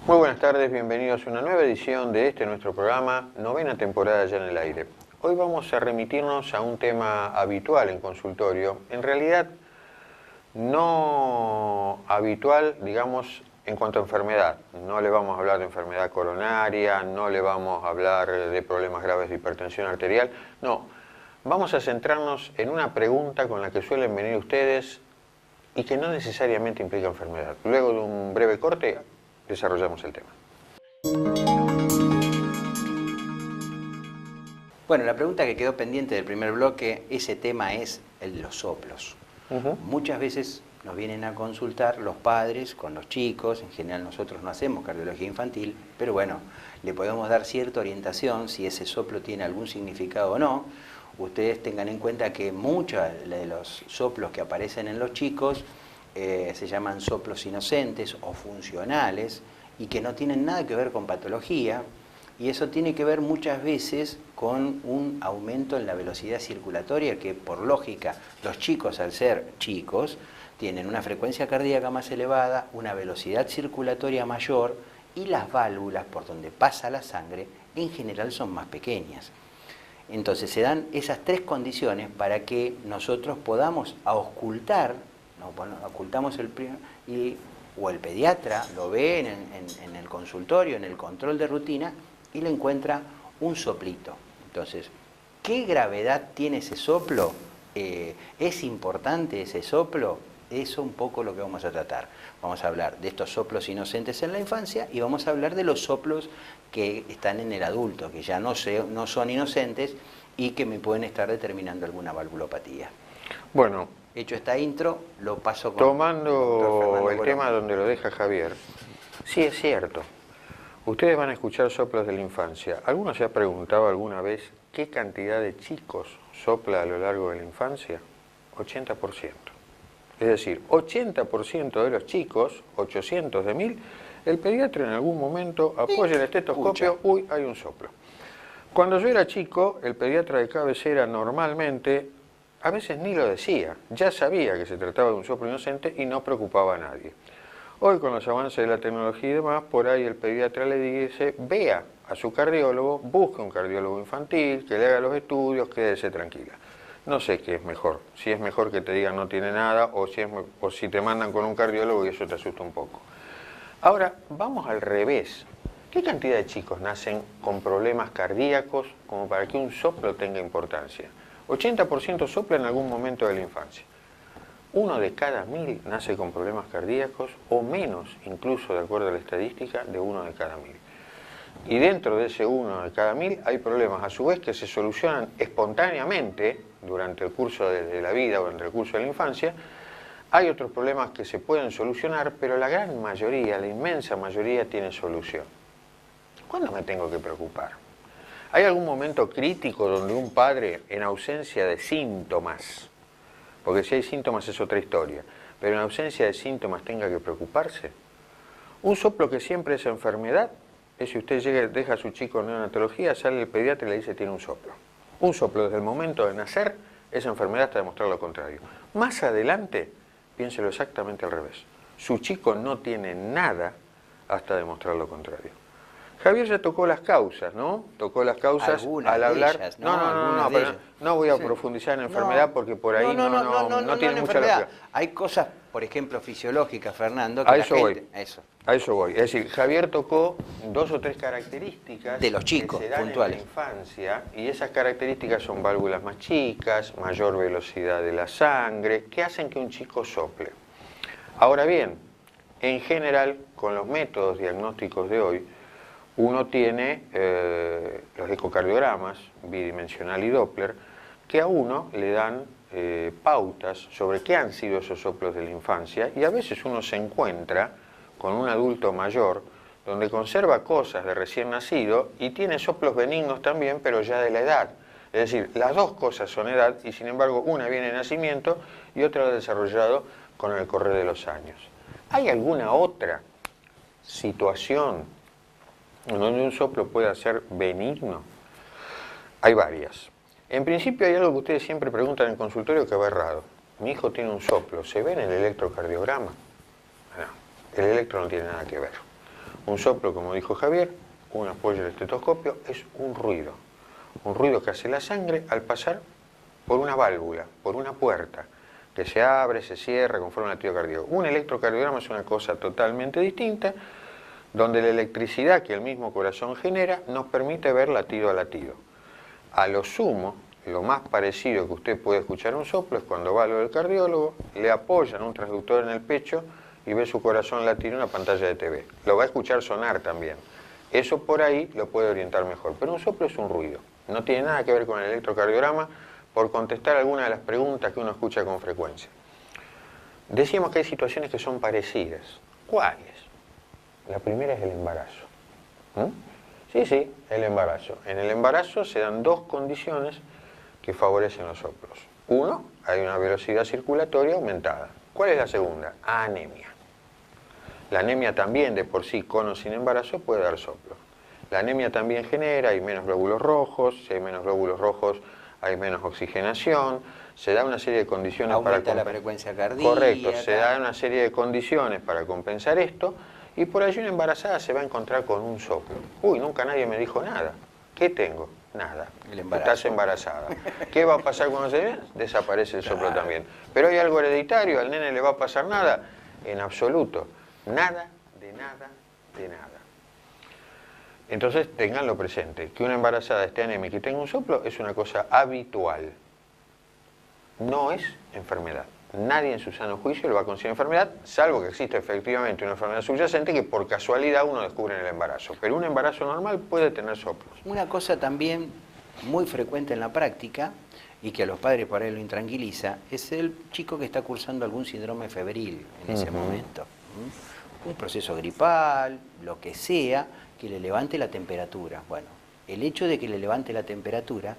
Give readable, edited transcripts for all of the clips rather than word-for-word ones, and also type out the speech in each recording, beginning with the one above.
Muy buenas tardes, bienvenidos a una nueva edición de nuestro programa, novena temporada ya en el aire. Hoy vamos a remitirnos a un tema habitual en consultorio, en realidad no habitual, digamos, en cuanto a enfermedad. No le vamos a hablar de enfermedad coronaria, no le vamos a hablar de problemas graves de hipertensión arterial, no. Vamos a centrarnos en una pregunta con la que suelen venir ustedes y que no necesariamente implica enfermedad. Luego de un breve corte, desarrollamos el tema. Bueno, la pregunta que quedó pendiente del primer bloque, ese tema es el de los soplos. Muchas veces nos vienen a consultar los padres con los chicos, en general nosotros no hacemos cardiología infantil, pero bueno, le podemos dar cierta orientación si ese soplo tiene algún significado o no. Ustedes tengan en cuenta que muchos de los soplos que aparecen en los chicos se llaman soplos inocentes o funcionales y que no tienen nada que ver con patología, y eso tiene que ver muchas veces con un aumento en la velocidad circulatoria que, por lógica, los chicos, al ser chicos, tienen una frecuencia cardíaca más elevada, una velocidad circulatoria mayor y las válvulas por donde pasa la sangre en general son más pequeñas. Entonces se dan esas tres condiciones para que nosotros podamos auscultar, ocultamos o el pediatra lo ve en el consultorio, en el control de rutina, y le encuentra un soplito. Entonces, ¿qué gravedad tiene ese soplo? ¿Es importante ese soplo? Eso un poco lo que vamos a tratar. Vamos a hablar de estos soplos inocentes en la infancia y vamos a hablar de los soplos que están en el adulto, que ya no son inocentes y que me pueden estar determinando alguna valvulopatía. Bueno, hecho esta intro, lo paso con tomando el tema donde lo deja Javier. Sí, es cierto. Ustedes van a escuchar soplos de la infancia. ¿Alguno se ha preguntado alguna vez qué cantidad de chicos sopla a lo largo de la infancia? 80%. Es decir, 80% de los chicos, 800 de 1000, el pediatra en algún momento apoya el estetoscopio, uy, hay un soplo. Cuando yo era chico, el pediatra de cabecera normalmente, a veces ni lo decía, ya sabía que se trataba de un soplo inocente y no preocupaba a nadie. Hoy, con los avances de la tecnología y demás, por ahí el pediatra le dice, vea a su cardiólogo, busque un cardiólogo infantil, que le haga los estudios, quédese tranquila. No sé qué es mejor, si es mejor que te digan no tiene nada o si te mandan con un cardiólogo y eso te asusta un poco. Ahora, vamos al revés. ¿Qué cantidad de chicos nacen con problemas cardíacos como para que un soplo tenga importancia? 80% sopla en algún momento de la infancia. 1 de cada 1000 nace con problemas cardíacos, o menos, incluso de acuerdo a la estadística, de 1 de cada 1000. Y dentro de ese 1 de cada 1000 hay problemas, a su vez, que se solucionan espontáneamente durante el curso de la vida o durante el curso de la infancia. Hay otros problemas que se pueden solucionar, pero la gran mayoría, la inmensa mayoría, tiene solución. ¿Cuándo me tengo que preocupar? ¿Hay algún momento crítico donde un padre, en ausencia de síntomas, porque si hay síntomas es otra historia, pero en ausencia de síntomas tenga que preocuparse? Un soplo que siempre es enfermedad es si usted deja a su chico en neonatología, sale el pediatra y le dice tiene un soplo. Un soplo desde el momento de nacer es enfermedad hasta demostrar lo contrario. Más adelante, piénselo exactamente al revés. Su chico no tiene nada hasta demostrar lo contrario. Javier ya tocó las causas, ¿no? Tocó las causas Algunas al hablar. de ellas, ¿no? Pero no voy a profundizar en enfermedad porque por ahí no tiene mucha lógica. Hay cosas, por ejemplo, fisiológicas, Fernando, que A la eso gente... voy. A eso voy. Es decir, Javier tocó 2 o 3 características de los chicos, que se dan puntuales. en la infancia, y esas características son válvulas más chicas, mayor velocidad de la sangre, que hacen que un chico sople. Ahora bien, en general, con los métodos diagnósticos de hoy, uno tiene los ecocardiogramas bidimensional y Doppler, que a uno le dan pautas sobre qué han sido esos soplos de la infancia, y a veces uno se encuentra con un adulto mayor donde conserva cosas de recién nacido y tiene soplos benignos también, pero ya de la edad. Es decir, las dos cosas son edad y sin embargo una viene de nacimiento y otra la ha desarrollado con el correr de los años. ¿Hay alguna otra situación donde un soplo pueda ser benigno? Hay varias. En principio hay algo que ustedes siempre preguntan en el consultorio que va errado. Mi hijo tiene un soplo, ¿se ve en el electrocardiograma? No, el electro no tiene nada que ver. Un soplo, como dijo Javier, un apoyo del estetoscopio, es un ruido que hace la sangre al pasar por una válvula, por una puerta, que se abre, se cierra conforme al latido cardíaco. Un electrocardiograma es una cosa totalmente distinta, donde la electricidad que el mismo corazón genera nos permite ver latido a latido. A lo sumo, lo más parecido que usted puede escuchar un soplo es cuando va a lo del cardiólogo, le apoyan un transductor en el pecho y ve su corazón latir en una pantalla de TV. Lo va a escuchar sonar también. Eso por ahí lo puede orientar mejor. Pero un soplo es un ruido. No tiene nada que ver con el electrocardiograma, por contestar algunas de las preguntas que uno escucha con frecuencia. Decíamos que hay situaciones que son parecidas. ¿Cuáles? La primera es el embarazo. Sí, el embarazo. En el embarazo se dan 2 condiciones que favorecen los soplos. Uno, hay una velocidad circulatoria aumentada. ¿Cuál es la segunda? Anemia. La anemia también, de por sí, con o sin embarazo, puede dar soplo. La anemia también genera, hay menos glóbulos rojos, si hay menos glóbulos rojos, hay menos oxigenación, se da una serie de condiciones aumenta la frecuencia cardíaca. Correcto, se da una serie de condiciones para compensar esto, y por allí una embarazada se va a encontrar con un soplo. Uy, nunca nadie me dijo nada. ¿Qué tengo? Nada. Estás embarazada. ¿Qué va a pasar cuando se ve? Desaparece el soplo también. Pero hay algo hereditario, ¿al nene le va a pasar nada? En absoluto. Nada, de nada, de nada. Entonces, tenganlo presente, que una embarazada esté anémica y tenga un soplo es una cosa habitual. No es enfermedad. Nadie en su sano juicio lo va a considerar enfermedad, salvo que existe efectivamente una enfermedad subyacente que por casualidad uno descubre en el embarazo. Pero un embarazo normal puede tener soplos. Una cosa también muy frecuente en la práctica, y que a los padres por ahí lo intranquiliza, es el chico que está cursando algún síndrome febril en ese momento. Un proceso gripal, lo que sea, que le levante la temperatura. Bueno, el hecho de que le levante la temperatura,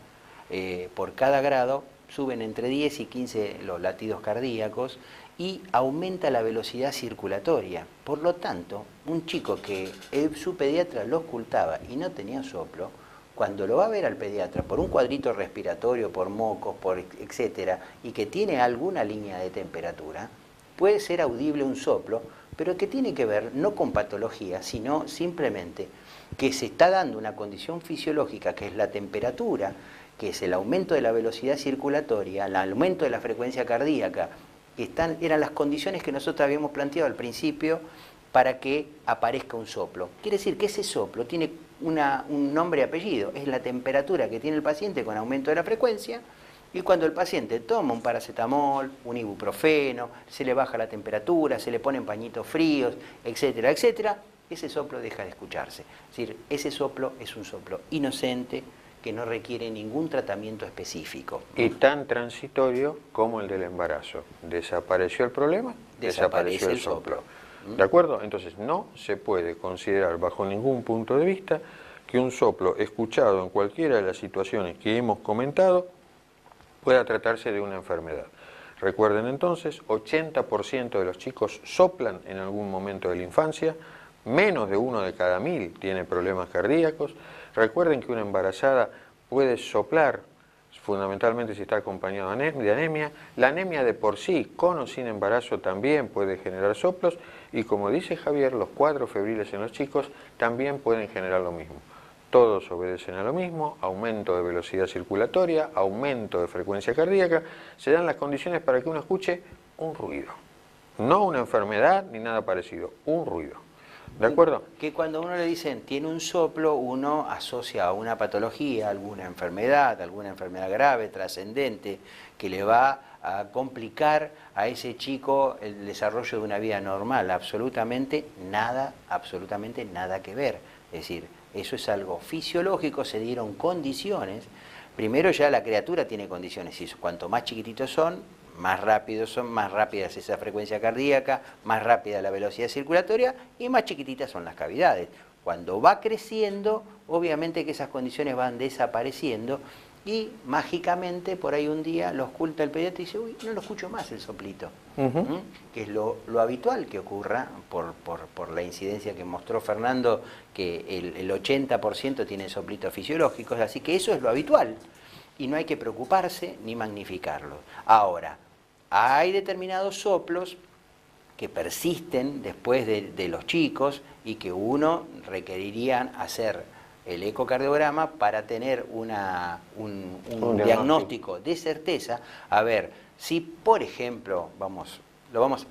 por cada grado, suben entre 10 y 15 los latidos cardíacos y aumenta la velocidad circulatoria. Por lo tanto, un chico que su pediatra lo ocultaba y no tenía soplo, cuando lo va a ver al pediatra por un cuadrito respiratorio, por mocos, por etcétera, y que tiene alguna línea de temperatura, puede ser audible un soplo, pero que tiene que ver no con patología, sino simplemente que se está dando una condición fisiológica que es la temperatura, que es el aumento de la velocidad circulatoria, el aumento de la frecuencia cardíaca, que eran las condiciones que nosotros habíamos planteado al principio para que aparezca un soplo. Quiere decir que ese soplo tiene un nombre y apellido, es la temperatura que tiene el paciente con aumento de la frecuencia, y cuando el paciente toma un paracetamol, un ibuprofeno, se le baja la temperatura, se le ponen pañitos fríos, etcétera, etcétera, ese soplo deja de escucharse. Es decir, ese soplo es un soplo inocente, que no requiere ningún tratamiento específico. Y tan transitorio como el del embarazo. ¿Desapareció el problema? Desapareció el soplo. ¿De acuerdo? Entonces no se puede considerar bajo ningún punto de vista que un soplo escuchado en cualquiera de las situaciones que hemos comentado pueda tratarse de una enfermedad. Recuerden entonces, 80% de los chicos soplan en algún momento de la infancia, menos de 1 de cada 1000 tiene problemas cardíacos. Recuerden que una embarazada puede soplar fundamentalmente si está acompañado de anemia. La anemia de por sí, con o sin embarazo, también puede generar soplos, y como dice Javier, los cuadros febriles en los chicos también pueden generar lo mismo. Todos obedecen a lo mismo: aumento de velocidad circulatoria, aumento de frecuencia cardíaca. Se dan las condiciones para que uno escuche un ruido. No una enfermedad ni nada parecido, un ruido. ¿De acuerdo? Que cuando a uno le dicen tiene un soplo, uno asocia a una patología, alguna enfermedad grave, trascendente, que le va a complicar a ese chico el desarrollo de una vida normal. Absolutamente nada que ver. Es decir, eso es algo fisiológico, se dieron condiciones. Primero ya la criatura tiene condiciones, y cuanto más chiquititos son, más rápidos son, más rápida es esa frecuencia cardíaca, más rápida la velocidad circulatoria y más chiquititas son las cavidades. Cuando va creciendo, obviamente que esas condiciones van desapareciendo y mágicamente por ahí un día lo oculta el pediatra y dice, uy, no lo escucho más el soplito. Que es lo habitual que ocurra por la incidencia que mostró Fernando, que el 80% tienen soplitos fisiológicos, así que eso es lo habitual. Y no hay que preocuparse ni magnificarlo. Ahora, hay determinados soplos que persisten después de los chicos y que uno requerirían hacer el ecocardiograma para tener un diagnóstico de certeza. A ver, si por ejemplo, vamos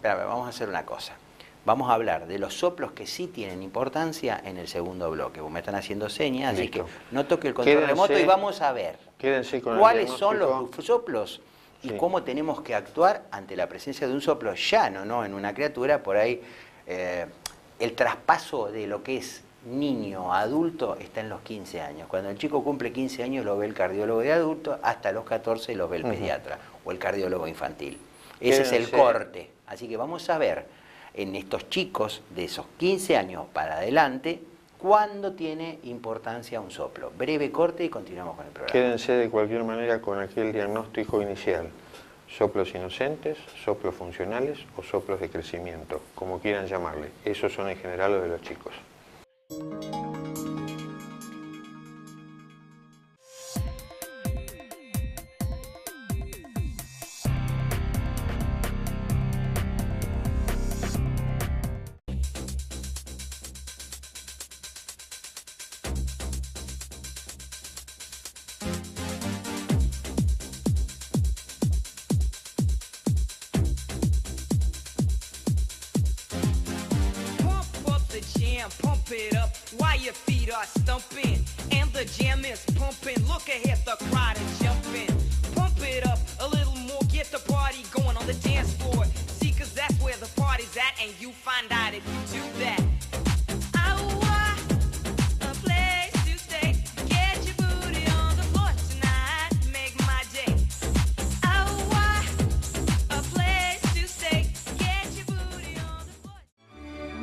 a hacer una cosa. Vamos a hablar de los soplos que sí tienen importancia en el segundo bloque. Vos me están haciendo señas, así que no toque el control remoto y vamos a ver cuáles son los soplos y cómo tenemos que actuar ante la presencia de un soplo llano, ¿no? En una criatura. Por ahí el traspaso de lo que es niño a adulto está en los 15 años. Cuando el chico cumple 15 años lo ve el cardiólogo de adulto, hasta los 14 lo ve el pediatra o el cardiólogo infantil. Ese es el corte. Así que vamos a ver en estos chicos de esos 15 años para adelante, ¿cuándo tiene importancia un soplo? Breve corte y continuamos con el programa. Quédense de cualquier manera con aquel diagnóstico inicial: soplos inocentes, soplos funcionales o soplos de crecimiento, como quieran llamarle. Esos son en general los de los chicos.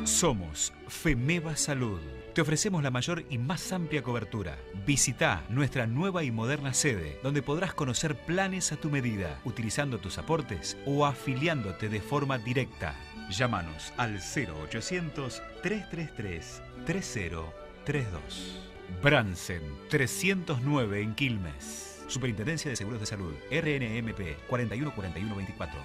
Somos FEMEVA Salud. Te ofrecemos la mayor y más amplia cobertura. Visita nuestra nueva y moderna sede, donde podrás conocer planes a tu medida, utilizando tus aportes o afiliándote de forma directa. Llámanos al 0800-333-3032. Bransen 309 en Quilmes. Superintendencia de Seguros de Salud. RNMP 414124.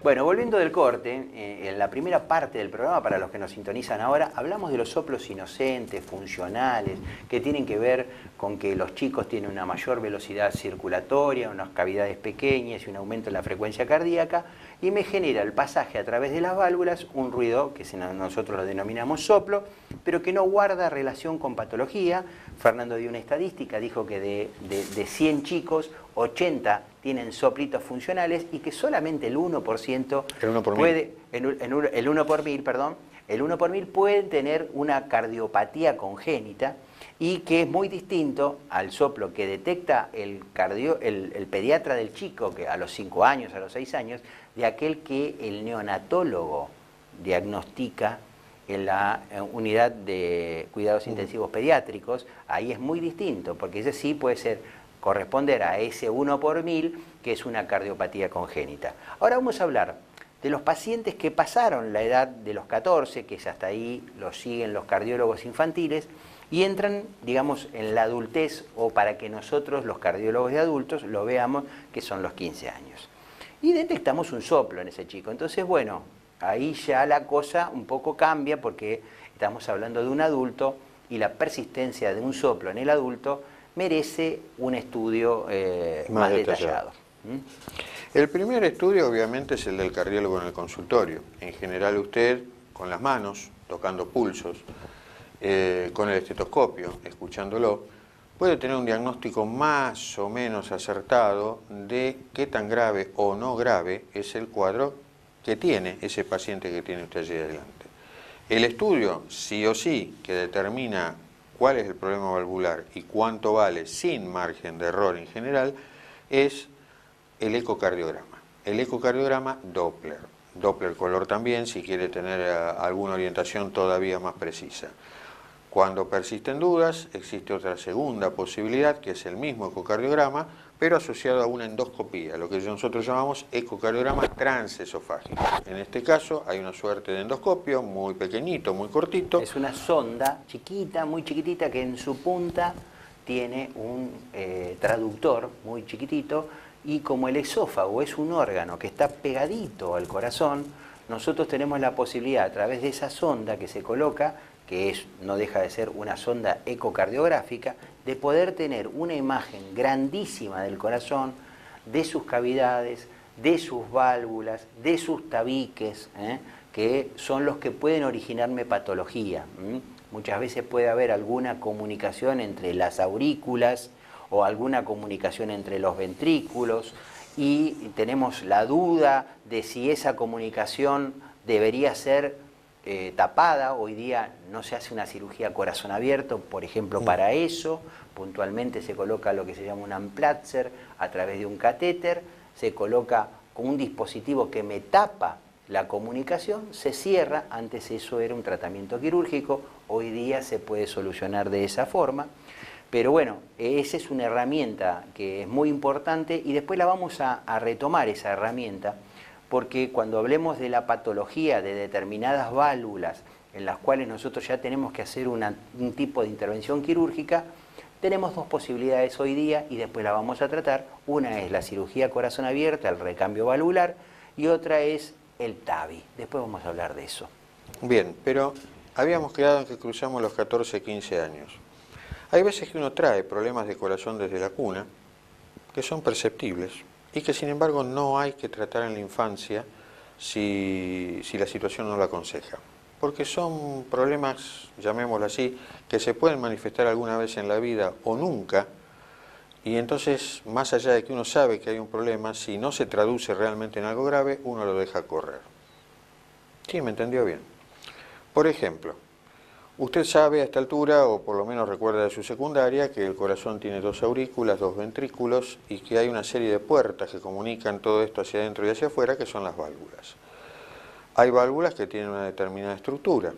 Bueno, volviendo del corte, en la primera parte del programa, para los que nos sintonizan ahora, hablamos de los soplos inocentes, funcionales, que tienen que ver con que los chicos tienen una mayor velocidad circulatoria, unas cavidades pequeñas y un aumento en la frecuencia cardíaca, y me genera el pasaje a través de las válvulas un ruido que nosotros lo denominamos soplo, pero que no guarda relación con patología. Fernando dio una estadística, dijo que de 100 chicos, 80 tienen soplitos funcionales y que solamente el 1%, el 1 por puede, el 1 por mil, perdón, el 1 por mil pueden tener una cardiopatía congénita, y que es muy distinto al soplo que detecta el pediatra del chico, que a los 5 años, a los 6 años, de aquel que el neonatólogo diagnostica en la unidad de cuidados intensivos pediátricos. Ahí es muy distinto, porque ese sí puede corresponder a ese 1 por 1000, que es una cardiopatía congénita. Ahora vamos a hablar de los pacientes que pasaron la edad de los 14, que es hasta ahí lo siguen los cardiólogos infantiles, y entran, digamos, en la adultez, o para que nosotros, los cardiólogos de adultos, lo veamos, que son los 15 años. Y detectamos un soplo en ese chico. Entonces, bueno, ahí ya la cosa un poco cambia, porque estamos hablando de un adulto, y la persistencia de un soplo en el adulto merece un estudio más detallado. El primer estudio, obviamente, es el del cardiólogo en el consultorio. En general, usted, con las manos, tocando pulsos, con el estetoscopio, escuchándolo, puede tener un diagnóstico más o menos acertado de qué tan grave o no grave es el cuadro que tiene ese paciente que tiene usted allí adelante. El estudio, sí o sí, que determina cuál es el problema valvular y cuánto vale sin margen de error en general, es el ecocardiograma. El ecocardiograma Doppler. Doppler color también, si quiere tener alguna orientación todavía más precisa. Cuando persisten dudas, existe otra segunda posibilidad, que es el mismo ecocardiograma, pero asociado a una endoscopía, lo que nosotros llamamos ecocardiograma transesofágico. En este caso hay una suerte de endoscopio, muy pequeñito, muy cortito. Es una sonda chiquita, muy chiquitita, que en su punta tiene un traductor muy chiquitito, y como el esófago es un órgano que está pegadito al corazón, nosotros tenemos la posibilidad, a través de esa sonda que se coloca, que no deja de ser una sonda ecocardiográfica, de poder tener una imagen grandísima del corazón, de sus cavidades, de sus válvulas, de sus tabiques, que son los que pueden originarme patología. Muchas veces puede haber alguna comunicación entre las aurículas o alguna comunicación entre los ventrículos, y tenemos la duda de si esa comunicación debería ser tapada. Hoy día no se hace una cirugía corazón abierto, por ejemplo, para eso. Puntualmente se coloca lo que se llama un Amplatzer a través de un catéter, se coloca con un dispositivo que me tapa la comunicación, se cierra. Antes eso era un tratamiento quirúrgico, hoy día se puede solucionar de esa forma. Pero bueno, esa es una herramienta que es muy importante, y después la vamos a retomar, esa herramienta, porque cuando hablemos de la patología de determinadas válvulas en las cuales nosotros ya tenemos que hacer un tipo de intervención quirúrgica, tenemos dos posibilidades hoy día, y después la vamos a tratar. Una es la cirugía corazón abierta, el recambio valvular, y otra es el TAVI. Después vamos a hablar de eso. Bien, pero habíamos quedado en que cruzamos los 14, 15 años. Hay veces que uno trae problemas de corazón desde la cuna, que son perceptibles, y que sin embargo no hay que tratar en la infancia si la situación no lo aconseja. Porque son problemas, llamémoslo así, que se pueden manifestar alguna vez en la vida o nunca, y entonces, más allá de que uno sabe que hay un problema, si no se traduce realmente en algo grave, uno lo deja correr. ¿Sí? ¿Me entendió bien? Por ejemplo, usted sabe a esta altura, o por lo menos recuerda de su secundaria, que el corazón tiene 2 aurículas, 2 ventrículos, y que hay una serie de puertas que comunican todo esto hacia adentro y hacia afuera, que son las válvulas. Hay válvulas que tienen una determinada estructura,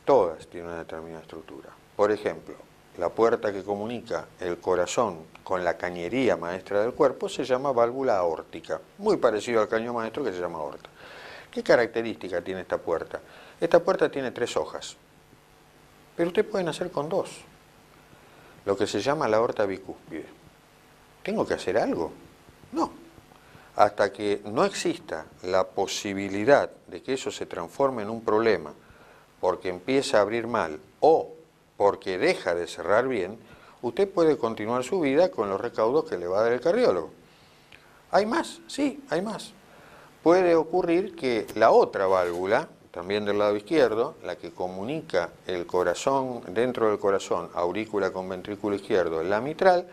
todas tienen una determinada estructura. Por ejemplo, la puerta que comunica el corazón con la cañería maestra del cuerpo se llama válvula aórtica, muy parecido al caño maestro, que se llama aorta. ¿Qué característica tiene esta puerta? Esta puerta tiene 3 hojas. Pero usted puede nacer con 2, lo que se llama la aorta bicúspide. ¿Tengo que hacer algo? No. Hasta que no exista la posibilidad de que eso se transforme en un problema porque empieza a abrir mal o porque deja de cerrar bien, usted puede continuar su vida con los recaudos que le va a dar el cardiólogo. ¿Hay más? Sí, hay más. Puede ocurrir que la otra válvula, también del lado izquierdo, la que comunica el corazón, dentro del corazón, aurícula con ventrículo izquierdo, la mitral,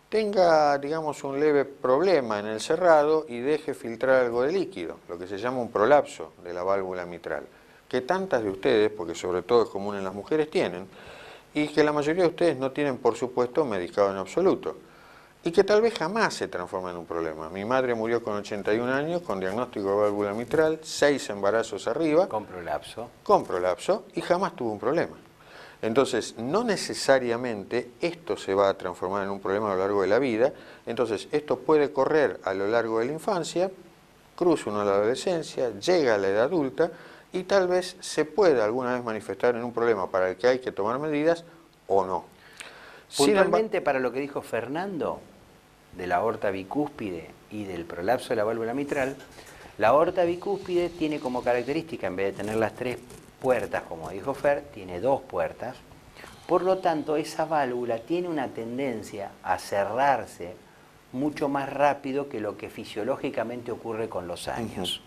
tenga, digamos, un leve problema en el cerrado y deje filtrar algo de líquido, lo que se llama un prolapso de la válvula mitral, que tantas de ustedes, porque sobre todo es común en las mujeres, tienen, y que la mayoría de ustedes no tienen, por supuesto, medicado en absoluto, y que tal vez jamás se transforma en un problema. Mi madre murió con 81 años, con diagnóstico de válvula mitral, 6 embarazos arriba, con prolapso, y jamás tuvo un problema. Entonces, no necesariamente esto se va a transformar en un problema a lo largo de la vida. Entonces, esto puede correr a lo largo de la infancia, cruza uno a la adolescencia, llega a la edad adulta y tal vez se pueda alguna vez manifestar en un problema para el que hay que tomar medidas o no. Puntualmente, para lo que dijo Fernando, de la aorta bicúspide y del prolapso de la válvula mitral, la aorta bicúspide tiene como característica, en vez de tener las 3 puertas, como dijo Fer, tiene 2 puertas. Por lo tanto, esa válvula tiene una tendencia a cerrarse mucho más rápido que lo que fisiológicamente ocurre con los años.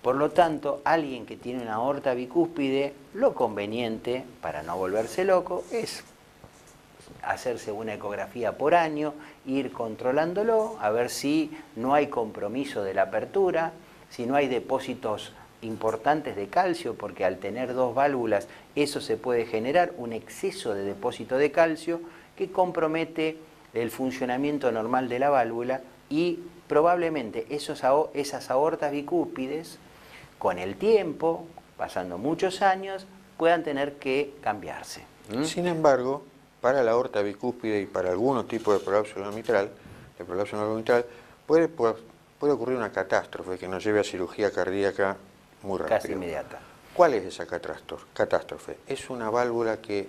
Por lo tanto, alguien que tiene una aorta bicúspide, lo conveniente, para no volverse loco, es hacerse una ecografía por año, ir controlándolo, a ver si no hay compromiso de la apertura, si no hay depósitos importantes de calcio, porque al tener 2 válvulas eso se puede generar un exceso de depósito de calcio que compromete el funcionamiento normal de la válvula y probablemente esas aortas bicúspides con el tiempo, pasando muchos años, puedan tener que cambiarse. Sin embargo, para la aorta bicúspide y para algunos tipos de prolapso de la mitral, puede ocurrir una catástrofe que nos lleve a cirugía cardíaca muy rápido. Casi inmediata. ¿Cuál es esa catástrofe? Es una válvula que,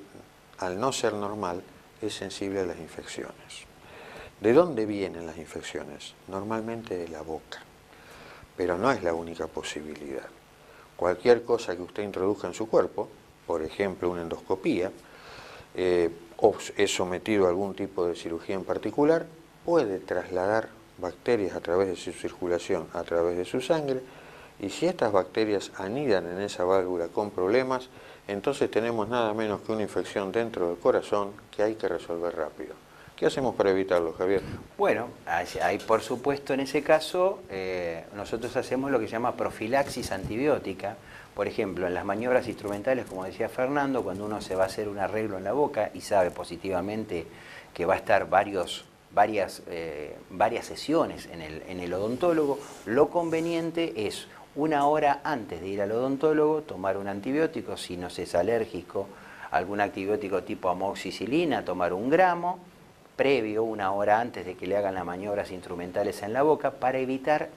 al no ser normal, es sensible a las infecciones. ¿De dónde vienen las infecciones? Normalmente de la boca, pero no es la única posibilidad. Cualquier cosa que usted introduzca en su cuerpo, por ejemplo una endoscopía, o es sometido a algún tipo de cirugía en particular, puede trasladar bacterias a través de su circulación, a través de su sangre, y si estas bacterias anidan en esa válvula con problemas, entonces tenemos nada menos que una infección dentro del corazón que hay que resolver rápido. ¿Qué hacemos para evitarlo, Javier? Bueno, hay, por supuesto, en ese caso, nosotros hacemos lo que se llama profilaxis antibiótica. Por ejemplo, en las maniobras instrumentales, como decía Fernando, cuando uno se va a hacer un arreglo en la boca y sabe positivamente que va a estar varias sesiones en el odontólogo, lo conveniente es 1 hora antes de ir al odontólogo tomar un antibiótico, si no se es alérgico, algún antibiótico tipo amoxicilina, tomar 1 gramo, previo 1 hora antes de que le hagan las maniobras instrumentales en la boca, para evitar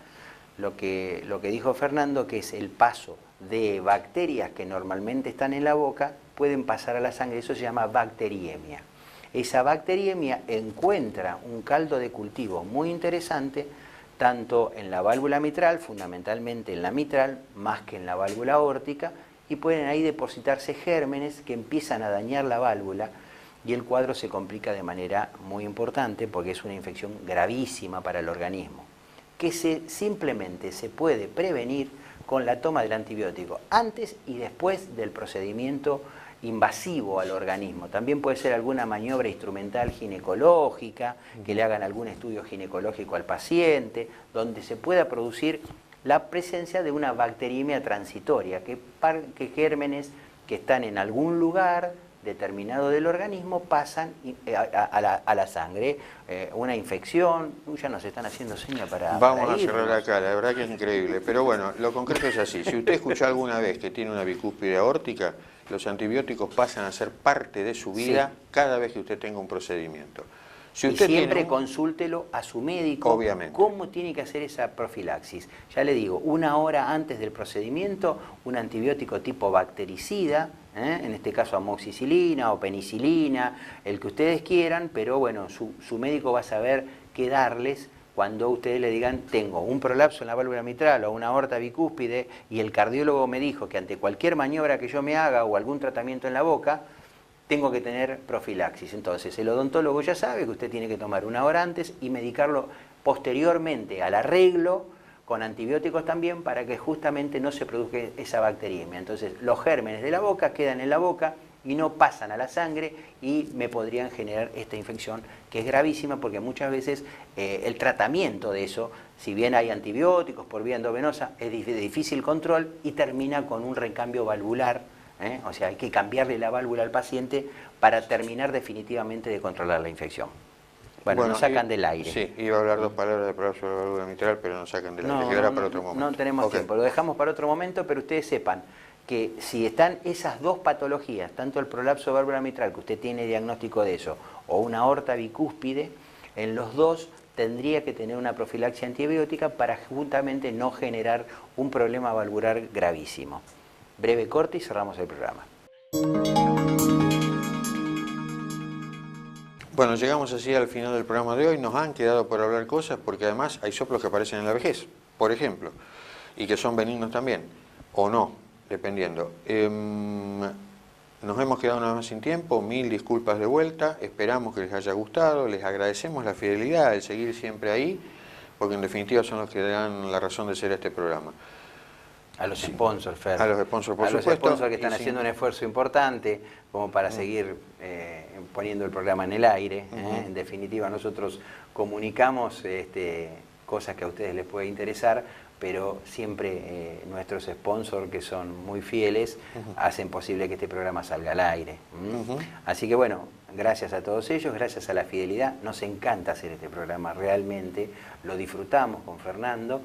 lo que dijo Fernando, que es el paso de bacterias que normalmente están en la boca, pueden pasar a la sangre. Eso se llama bacteriemia. Esa bacteriemia encuentra un caldo de cultivo muy interesante, tanto en la válvula mitral, fundamentalmente en la mitral, más que en la válvula aórtica, y pueden ahí depositarse gérmenes que empiezan a dañar la válvula, y el cuadro se complica de manera muy importante porque es una infección gravísima para el organismo, que simplemente se puede prevenir con la toma del antibiótico antes y después del procedimiento invasivo al organismo. También puede ser alguna maniobra instrumental ginecológica, que le hagan algún estudio ginecológico al paciente, donde se pueda producir la presencia de una bacteriemia transitoria, que gérmenes que están en algún lugar determinado del organismo pasan a la sangre, una infección. Ya nos están haciendo señas para Vamos a cerrar acá, la verdad que es increíble, pero bueno, lo concreto es así. Si usted escuchó alguna vez que tiene una bicúspide aórtica, los antibióticos pasan a ser parte de su vida cada vez que usted tenga un procedimiento. Si usted siempre consúltelo a su médico, obviamente, cómo tiene que hacer esa profilaxis. Ya le digo, 1 hora antes del procedimiento, un antibiótico tipo bactericida, en este caso amoxicilina o penicilina, el que ustedes quieran, pero bueno, su médico va a saber qué darles cuando ustedes le digan, tengo un prolapso en la válvula mitral o una aorta bicúspide, y el cardiólogo me dijo que ante cualquier maniobra que yo me haga o algún tratamiento en la boca, tengo que tener profilaxis. Entonces el odontólogo ya sabe que usted tiene que tomar 1 hora antes y medicarlo posteriormente al arreglo, con antibióticos también, para que justamente no se produzca esa bacteriemia. Entonces los gérmenes de la boca quedan en la boca y no pasan a la sangre y me podrían generar esta infección, que es gravísima porque muchas veces el tratamiento de eso, si bien hay antibióticos por vía endovenosa, es de difícil control y termina con un recambio valvular O sea, hay que cambiarle la válvula al paciente para terminar definitivamente de controlar la infección. Bueno, nos sacan del aire. Sí, iba a hablar 2 palabras de prolapso de la válvula mitral, pero nos sacan del aire. Quedará para otro momento. No tenemos tiempo, lo dejamos para otro momento, pero ustedes sepan que si están esas 2 patologías, tanto el prolapso de válvula mitral, que usted tiene diagnóstico de eso, o una aorta bicúspide, en los 2 tendría que tener una profilaxia antibiótica para justamente no generar un problema valvular gravísimo. Breve corte y cerramos el programa. Bueno, llegamos así al final del programa de hoy. Nos han quedado por hablar cosas porque además hay soplos que aparecen en la vejez, por ejemplo, y que son benignos también, o no, dependiendo. Nos hemos quedado una vez más sin tiempo, 1000 disculpas de vuelta, esperamos que les haya gustado, les agradecemos la fidelidad, el seguir siempre ahí, porque en definitiva son los que dan la razón de ser este programa. A los sponsors, Fer. A los sponsors, por supuesto. A los sponsors que están haciendo un esfuerzo importante como para seguir poniendo el programa en el aire. En definitiva, nosotros comunicamos cosas que a ustedes les puede interesar, pero siempre nuestros sponsors, que son muy fieles, hacen posible que este programa salga al aire. Así que bueno, gracias a todos ellos, gracias a la fidelidad. Nos encanta hacer este programa, realmente lo disfrutamos con Fernando.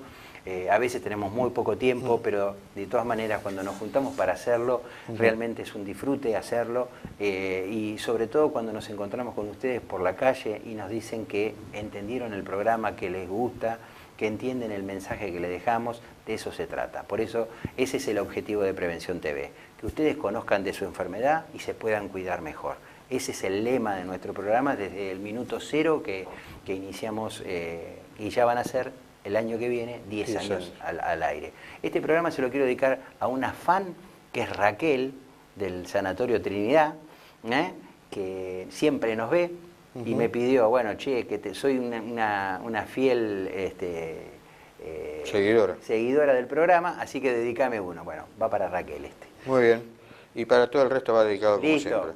A veces tenemos muy poco tiempo, pero de todas maneras cuando nos juntamos para hacerlo, realmente es un disfrute hacerlo, y sobre todo cuando nos encontramos con ustedes por la calle y nos dicen que entendieron el programa, que les gusta, que entienden el mensaje que le dejamos, de eso se trata. Por eso ese es el objetivo de Prevención TV, que ustedes conozcan de su enfermedad y se puedan cuidar mejor. Ese es el lema de nuestro programa desde el minuto 0 que iniciamos, y ya van a ser el año que viene 10 años al aire. Este programa se lo quiero dedicar a una fan que es Raquel del Sanatorio Trinidad, que siempre nos ve y me pidió, bueno, che, que soy una fiel seguidora del programa, así que dedícame uno. Bueno, va para Raquel este. Muy bien. Y para todo el resto va dedicado como siempre.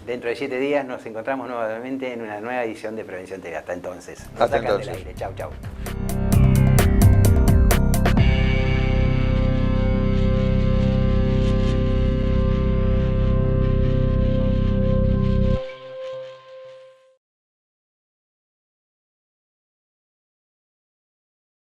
Dentro de 7 días nos encontramos nuevamente en una nueva edición de Prevención TV. Hasta entonces. Hasta entonces. Del aire. Chau, chau.